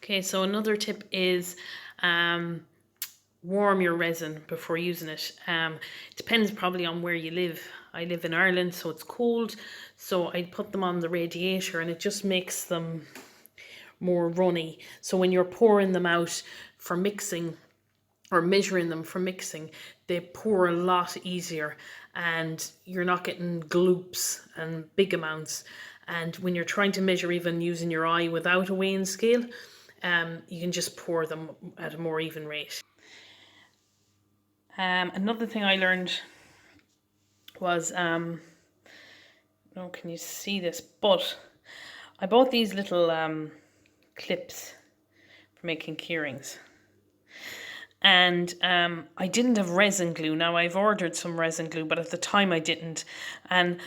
Okay, so another tip is warm your resin before using it. Depends probably on where you live. I live in Ireland, so it's cold, so I put them on the radiator and it just makes them more runny. So when you're pouring them out for mixing or measuring them for mixing, they pour a lot easier and you're not getting gloops and big amounts. And when you're trying to measure even using your eye without a weighing scale, you can just pour them at a more even rate. Another thing I learned was, oh, can you see this? But I bought these little clips for making keyrings. And I didn't have resin glue. Now I've ordered some resin glue, but at the time I didn't. And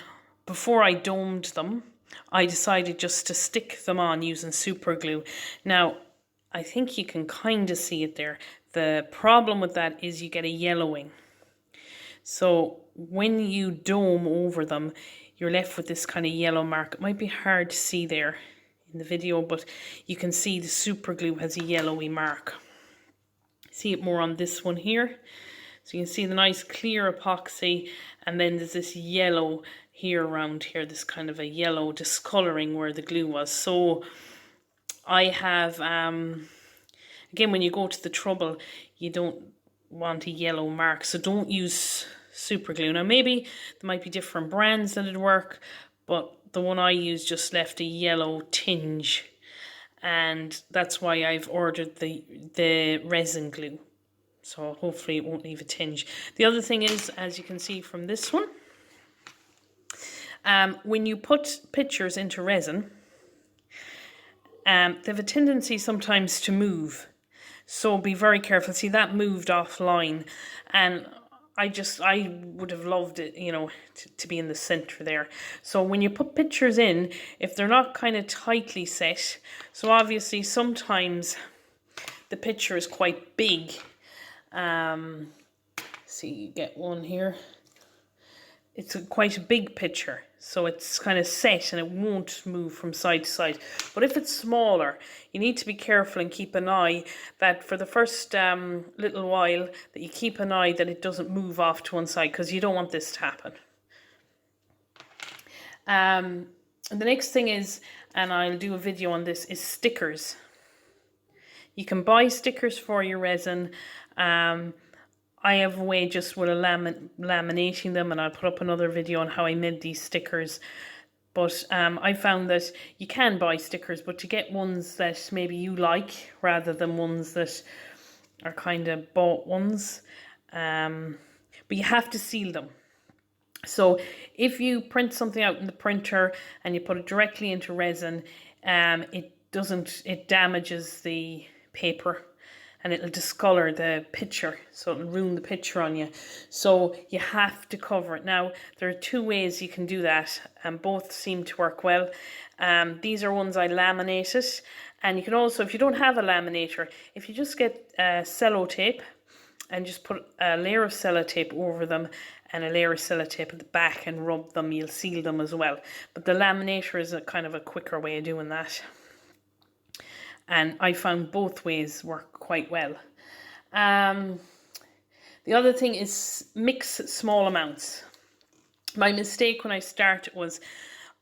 before I domed them, I decided just to stick them on using super glue. Now, I think you can kind of see it there. The problem with that is you get a yellowing. So when you dome over them, you're left with this kind of yellow mark. It might be hard to see there in the video, but you can see the super glue has a yellowy mark. See it more on this one here. So you can see the nice clear epoxy, and then there's this yellow here around here, this kind of a yellow discoloring where the glue was. So I have, again, when you go to the trouble, you don't want a yellow mark, so don't use super glue. Now maybe there might be different brands that'd work, but the one I use just left a yellow tinge, and that's why I've ordered the resin glue. So hopefully it won't leave a tinge. The other thing is, as you can see from this one, when you put pictures into resin, they have a tendency sometimes to move. So be very careful. See, that moved offline, and I would have loved it, you know, to be in the center there. So when you put pictures in, if they're not kind of tightly set, so obviously sometimes the picture is quite big. See, you get one here. It's quite a big picture, so it's kind of set and it won't move from side to side. But if it's smaller, you need to be careful and keep an eye that for the first little while, that you keep an eye that it doesn't move off to one side, because you don't want this to happen. And the next thing is, and I'll do a video on this, is stickers. You can buy stickers for your resin. I have a way just with laminating them, and I'll put up another video on how I made these stickers. But I found that you can buy stickers, but to get ones that maybe you like rather than ones that are kind of bought ones. But you have to seal them. So if you print something out in the printer and you put it directly into resin, it damages the paper and it'll discolor the picture, so it'll ruin the picture on you. So you have to cover it. Now, there are two ways you can do that, and both seem to work well. These are ones I laminated, and you can also, if you don't have a laminator, if you just get sellotape and just put a layer of sellotape over them and a layer of sellotape at the back and rub them, you'll seal them as well. But the laminator is a kind of a quicker way of doing that. And I found both ways work quite well. The other thing is mix small amounts. My mistake when I started was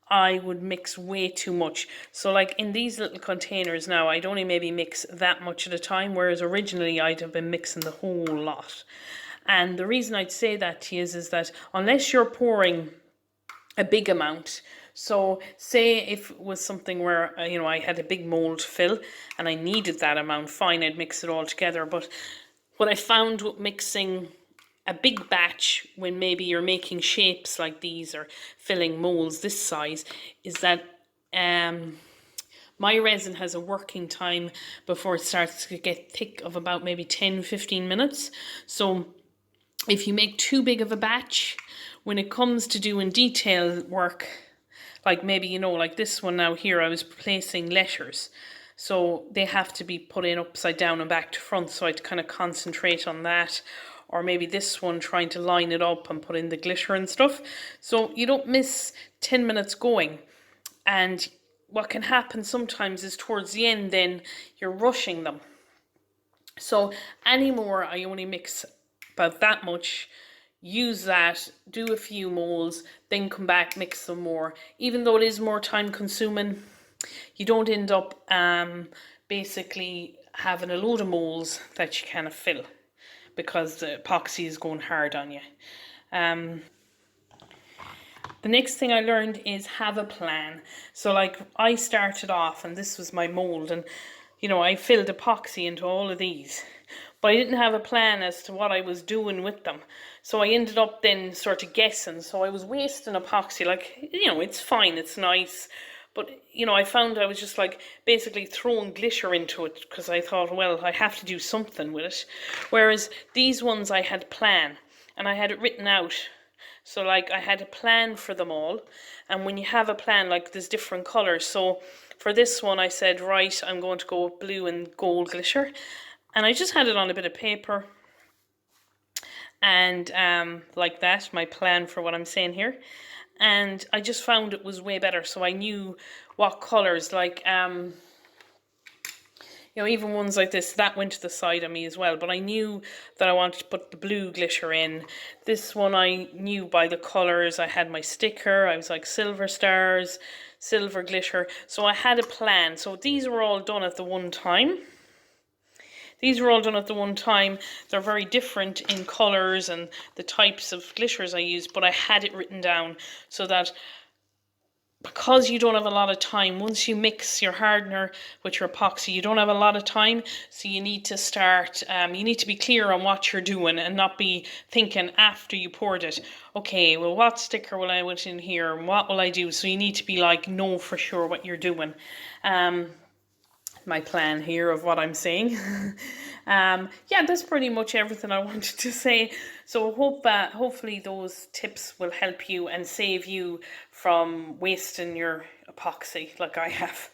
I would mix way too much. So like in these little containers now, I'd only maybe mix that much at a time, whereas originally I'd have been mixing the whole lot. And the reason I'd say that to you is that unless you're pouring a big amount, so say if it was something where, you know, I had a big mold fill and I needed that amount, fine, I'd mix it all together. But what I found with mixing a big batch when maybe you're making shapes like these or filling molds this size is that my resin has a working time before it starts to get thick of about maybe 10-15 minutes. So if you make too big of a batch, when it comes to doing detail work, like maybe, you know, like this one now here, I was placing letters. So they have to be put in upside down and back to front. So I'd kind of concentrate on that. Or maybe this one, trying to line it up and put in the glitter and stuff. So you don't miss 10 minutes going. And what can happen sometimes is towards the end then you're rushing them. So anymore, I only mix about that much, use that, do a few moles, then come back, mix some more. Even though it is more time consuming, you don't end up basically having a load of moles that you kind of fill because the epoxy is going hard on you. The next thing I learned is have a plan. So like I started off and this was my mold, and you know, I filled epoxy into all of these, but I didn't have a plan as to what I was doing with them. So I ended up then sort of guessing. So I was wasting epoxy. Like, you know, it's fine, it's nice. But, you know, I found I was just like basically throwing glitter into it because I thought, well, I have to do something with it. Whereas these ones I had plan and I had it written out. So like I had a plan for them all, and when you have a plan, like there's different colors. So for this one I said, right, I'm going to go with blue and gold glitter, and I just had it on a bit of paper, and like that, my plan for what I'm saying here. And I just found it was way better, so I knew what colors, like you know, even ones like this, that went to the side of me as well. But I knew that I wanted to put the blue glitter in. This one I knew by the colours. I had my sticker. I was like silver stars, silver glitter. So I had a plan. So these were all done at the one time. These were all done at the one time. They're very different in colours and the types of glitters I used. But I had it written down so that because you don't have a lot of time, once you mix your hardener with your epoxy, you don't have a lot of time, so you need to start, you need to be clear on what you're doing and not be thinking after you poured it, okay, well, what sticker will I put in here and what will I do? So you need to be like, know for sure what you're doing. My plan here of what I'm saying. Yeah, that's pretty much everything I wanted to say. So hopefully those tips will help you and save you from wasting your epoxy like I have.